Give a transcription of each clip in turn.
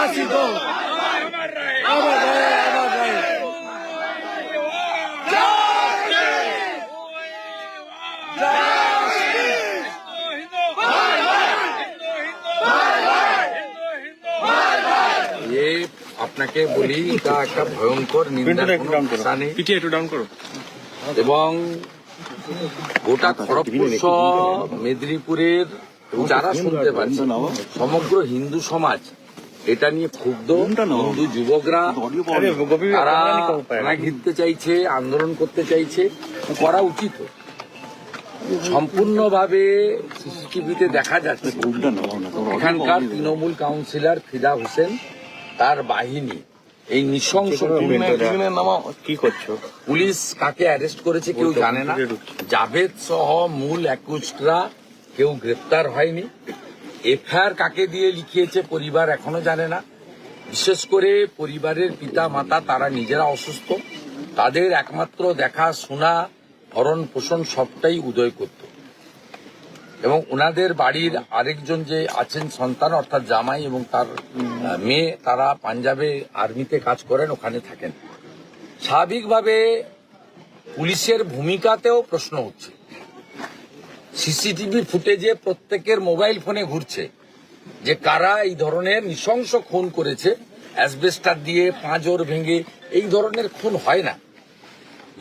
फांसी दो, अमर रहे, अमर रहे। ये আপনাকে বলি এটা একটা ভয়ঙ্কর নিন্দা এবং গোটা খড়গপুর সহ মেদিনীপুরের যারা শুনতে পাচ্ছে সমগ্র হিন্দু সমাজ এটা নিয়ে ক্ষুব্ধ। হিন্দু যুবকরা তারা থানা ঘিরতে চাইছে, আন্দোলন করতে চাইছে, করা উচিত। সম্পূর্ণভাবে সিসিটিভিতে দেখা যাচ্ছে এখানকার তৃণমূল কাউন্সিলর ফিদা হোসেন তার বাহিনী এই নৃশংস কি করছো? পুলিশ কাকে অ্যারেস্ট করেছে কেউ জানে না। জাভেদ সহ মূল অ্যাকিউজডরা কেউ গ্রেপ্তার হয়নি। এফআইআর কাকে দিয়ে লিখিয়েছে পরিবার এখনো জানে না। বিশেষ করে পরিবারের পিতা মাতা তারা নিজেরা অসুস্থ, তাদের একমাত্র দেখা শোনা ভরণ পোষণ সবটাই উদয় করত এবং ওনাদের বাড়ির আরেকজন যে আছেন সন্তান অর্থাৎ জামাই এবং তার মেয়ে তারা পাঞ্জাবে আর্মিতে কাজ করেন, ওখানে থাকেন। স্বাভাবিকভাবে পুলিশের ভূমিকাতেও প্রশ্ন উঠছে। সিসিটিভি ফুটেজে প্রত্যেকের মোবাইল ফোনে ঘুরছে যে কারা এই ধরনের নৃশংস খুন করেছে, অ্যাসবেস্টার দিয়ে পাঁজর ভেঙে। এই ধরনের খুন হয় না,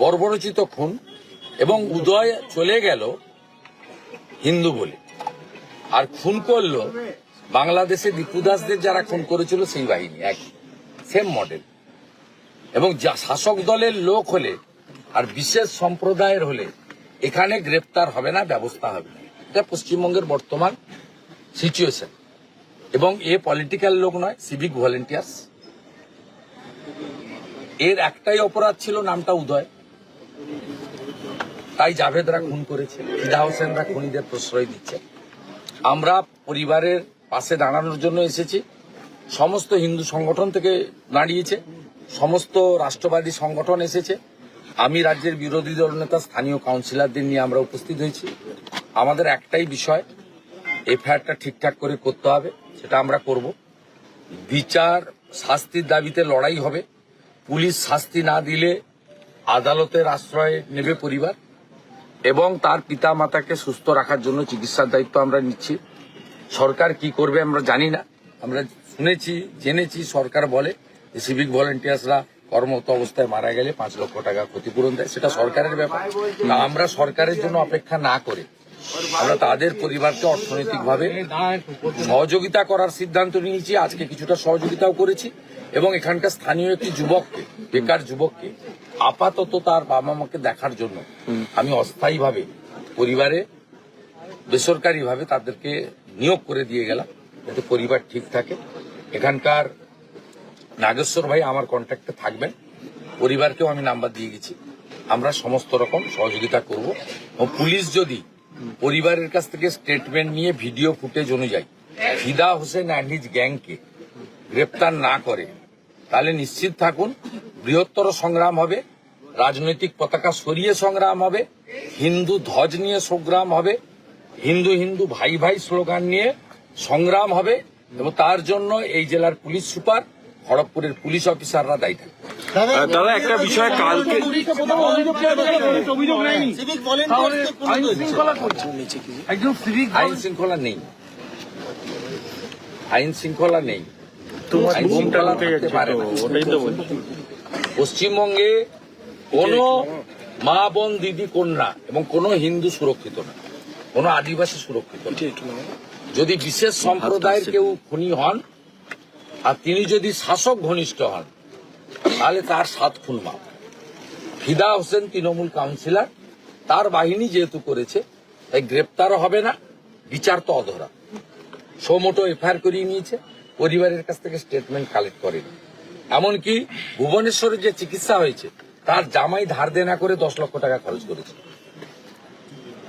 বর্বরচিত খুন। এবং উদয় চলে গেল হিন্দু বলে, আর খুন করলো বাংলাদেশে দীপু দাসদের যারা খুন করেছিল সেই বাহিনী, এক সেম মডেল। এবং শাসক দলের লোক হলে আর বিশেষ সম্প্রদায়ের হলে এখানে গ্রেপ্তার হবে না, ব্যবস্থা হবে না। এটা পশ্চিমবঙ্গের বর্তমান সিচুয়েশন। এবং এ পলিটিক্যাল লোক নয়, সিভিক ভলেন্টিয়ার্স। এর একটাই অপরাধ ছিল, নামটা উদয়, তাই জাভেদরা খুন করেছে, ফিদা হোসেনরা খুনিদের প্রশ্রয় দিচ্ছে। আমরা পরিবারের পাশে দাঁড়ানোর জন্য এসেছি। সমস্ত হিন্দু সংগঠন থেকে দাঁড়িয়েছে, সমস্ত রাষ্ট্রবাদী সংগঠন এসেছে। আমি রাজ্যের বিরোধী দল নেতা, স্থানীয় কাউন্সিলরদের নিয়ে আমরা উপস্থিত হয়েছি। আমাদের একটাই বিষয়, এফআইআরটা ঠিকঠাক করে করতে হবে, সেটা আমরা করব। বিচার শাস্তির দাবিতে লড়াই হবে। পুলিশ শাস্তি না দিলে আদালতের আশ্রয় নেবে পরিবার এবং তার পিতা মাতাকে সুস্থ রাখার জন্য চিকিৎসার দায়িত্ব আমরা নিচ্ছি। সরকার কি করবে আমরা জানি না। আমরা শুনেছি, জেনেছি সরকার বলে যে সিভিক ভলেন্টিয়ার্সরা কর্মরত অবস্থায় মারা গেলে 5 লক্ষ টাকা ক্ষতিপূরণ দেয়, সেটা সরকারের ব্যাপার। আমরা সরকারের জন্য অপেক্ষা না করে আমরা তাদের পরিবারকে অর্থনৈতিকভাবে সহযোগিতা করার সিদ্ধান্ত নিয়েছি। আজকে কিছুটা সহযোগিতাও করেছি এবং এখানকার স্থানীয় একটি যুবককে, বেকার যুবককে আপাতত তার বাবা মাকে দেখার জন্য আমি অস্থায়ীভাবে পরিবারে বেসরকারিভাবে তাদেরকে নিয়োগ করে দিয়ে গেলাম, যাতে পরিবার ঠিক থাকে। এখানকার নাগেশ্বর ভাই আমার কন্ট্যাক্টে থাকবেন, পরিবারকেও আমি নাম্বার দিয়ে গেছি। আমরা সমস্ত রকম সহযোগিতা করব। এবং পুলিশ যদি পরিবারের কাছ থেকে স্টেটমেন্ট নিয়ে ভিডিও ফুটেজ অনুযায়ী ফিদা হোসেন অ্যান্ড হিজ গ্যাংকে গ্রেপ্তার না করে, তাহলে নিশ্চিত থাকুন বৃহত্তর সংগ্রাম হবে, রাজনৈতিক পতাকা সরিয়ে সংগ্রাম হবে, হিন্দু ধ্বজ নিয়ে সংগ্রাম হবে, হিন্দু হিন্দু ভাই ভাই স্লোগান নিয়ে সংগ্রাম হবে। এবং তার জন্য এই জেলার পুলিশ সুপার, খড়গপুরের পুলিশ অফিসাররা দায়ী থাকবে। দাদা একটা বিষয়, কালকে আইন শৃঙ্খলা নেই, আইন শৃঙ্খলা নেই, আইন শৃঙ্খলা থাকতে পারে না। পশ্চিমবঙ্গে কোনো মা বোন দিদি কন্যা এবং কোনো হিন্দু সুরক্ষিত না, কোনো আদিবাসী সুরক্ষিত না। যদি বিশেষ সম্প্রদায়ের কেউ খুনি হন আর তিনি যদি শাসক ঘনিষ্ঠ হন, তাহলে তার 7 খুন মাপ। ফিদা হোসেন তৃণমূল কাউন্সিলর, তার বাহিনী যেহেতু করেছে তাই গ্রেপ্তারও হবে না, বিচার তো অধরা। সোমোটো এফআইআর করিয়ে নিয়েছে, পরিবারের কাছ থেকে স্টেটমেন্ট কালেক্ট করেনি। এমনকি ভুবনেশ্বরে যে চিকিৎসা হয়েছে তার জামাই ধার দেনা করে 10 লক্ষ টাকা খরচ করেছে।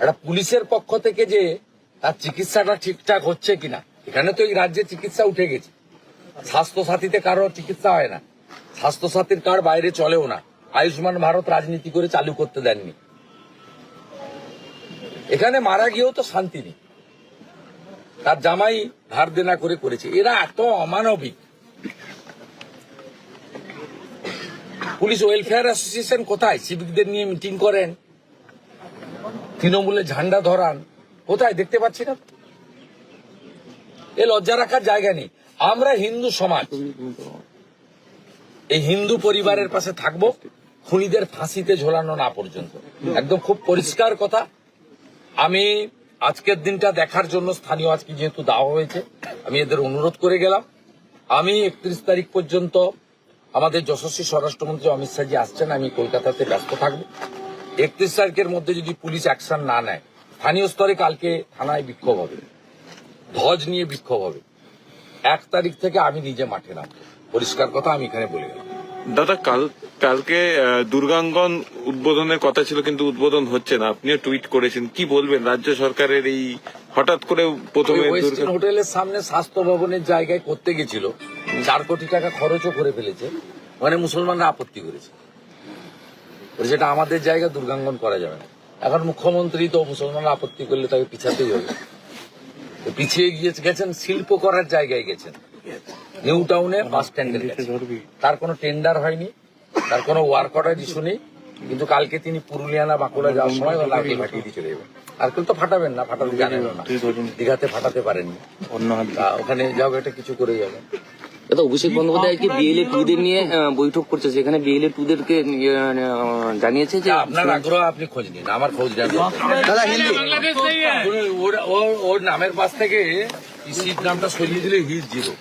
একটা পুলিশের পক্ষ থেকে যে তার চিকিৎসাটা ঠিকঠাক হচ্ছে কিনা, এখানে তো এই রাজ্যে চিকিৎসা উঠে গেছে। স্বাস্থ্য সাথীতে কারো চিকিৎসা হয় না, স্বাস্থ্য সাথীর কার্ড বাইরে চলেও না, আয়ুষ্মান ভারত রাজনীতি করে চালু করতে দেননি। এখানে মারা গিয়েও তো শান্তি নেই, তার জামাই ধার দেনা করে করেছে। এরা এত অমানবিক পুলিশ ওয়েলফেয়ার অ্যাসোসিয়েশন কোথায়? সিভিকদের নিয়ে মিটিং করেন, তৃণমূলের ঝান্ডা ধরান, কোথায়? দেখতে পাচ্ছি না। এ লজ্জা রাখার জায়গা নেই। আমরা হিন্দু সমাজ, এই হিন্দু পরিবারের পাশে থাকবো খুনিদের ফাঁসিতে ঝোলানো না পর্যন্ত। একদম খুব পরিষ্কার কথা। আমি আজকের দিনটা দেখার জন্য স্থানীয় আজকে যেহেতু দেওয়া হয়েছে, আমি এদের অনুরোধ করে গেলাম। আমি 31 তারিখ পর্যন্ত আমাদের যশস্বী স্বরাষ্ট্রমন্ত্রী অমিত শাহজি আসছেন, আমি কলকাতাতে ব্যস্ত থাকবো। 31 তারিখের মধ্যে যদি পুলিশ অ্যাকশন না নেয়, স্থানীয় স্তরে কালকে থানায় বিক্ষোভ হবে, ধ্বজ নিয়ে বিক্ষোভ হবে। 1 তারিখ থেকে আমি নিজে মাঠে নামবো, পরিষ্কার কথা আমি এখানে বলে গেলাম। দাদা কালকে দুর্গাঙ্গন উদ্বোধনের কথা ছিল, কিন্তু উদ্বোধন হচ্ছে না। আপনিও টুইট করেছেন, কি বলবেন রাজ্য সরকারের এই হঠাৎ করে প্রথমে ওয়েস্টার্ন হোটেলের সামনে স্বাস্থ্য ভবনের জায়গায় করতে গেছিল, 4 কোটি টাকা খরচও করে ফেলেছে, মানে মুসলমানরা আপত্তি করেছে, সেটা আমাদের জায়গা, দুর্গাঙ্গন করা যাবে না। এখন মুখ্যমন্ত্রী তো মুসলমানরা আপত্তি করলে তাকে পিছাতেই হবে, পিছিয়ে গেছেন, শিল্প করার জায়গায় গেছেন, নিউ টাউনে বাস স্ট্যান্ডের কাছে। তার কোনো টেন্ডার হয়নি, তার কোনো ওয়ার্ক অর্ডার ইস্যু নেই, কিন্তু কালকে তিনি পুরুলিয়া না বাঁকুড়া যাওয়ার সময় লাঠি ফাটিয়ে দিয়ে চলে যাবেন। আর কেউ তো ফাটাবেন না, ফাটাতে জানেন না, দীঘাতে ফাটাতে পারেননি, ওখানে যাও এটা কিছু করে যাবেন। দাদা, অভিষেক বন্দ্যোপাধ্যায় কি বিএলএ 2 নিয়ে বৈঠক করছে, সেখানে বিএলএ 2-দেরকে জানিয়েছে যে আপনার আগ্রহ, আপনি খোঁজ নিন, আমার খোঁজ নেন। ওর নামের পাশ থেকে সিট নামটা সরিয়ে দিলে হিজ 0।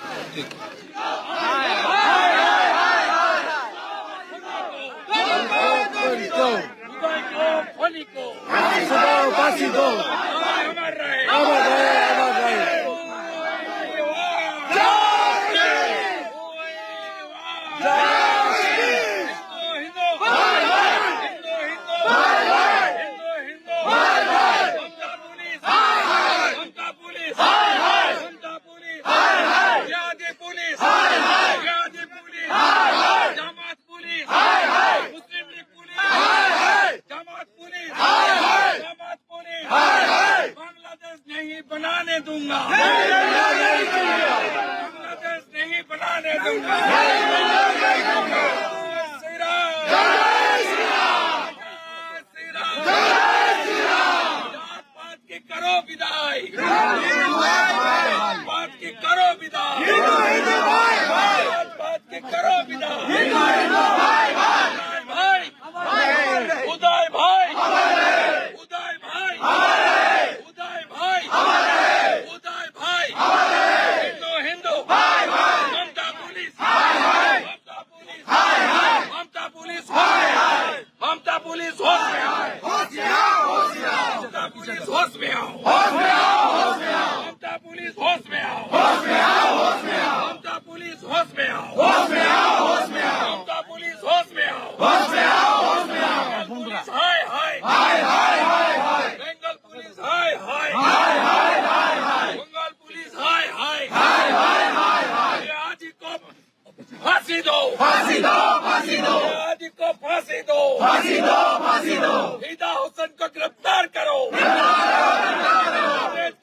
बनाने दूंगा, बांग्लादेश नहीं बनाने दूंगा। श्री राम, जात पात की करो विदाई, जात पात की करो विदाई, जात पात की करो विदाई।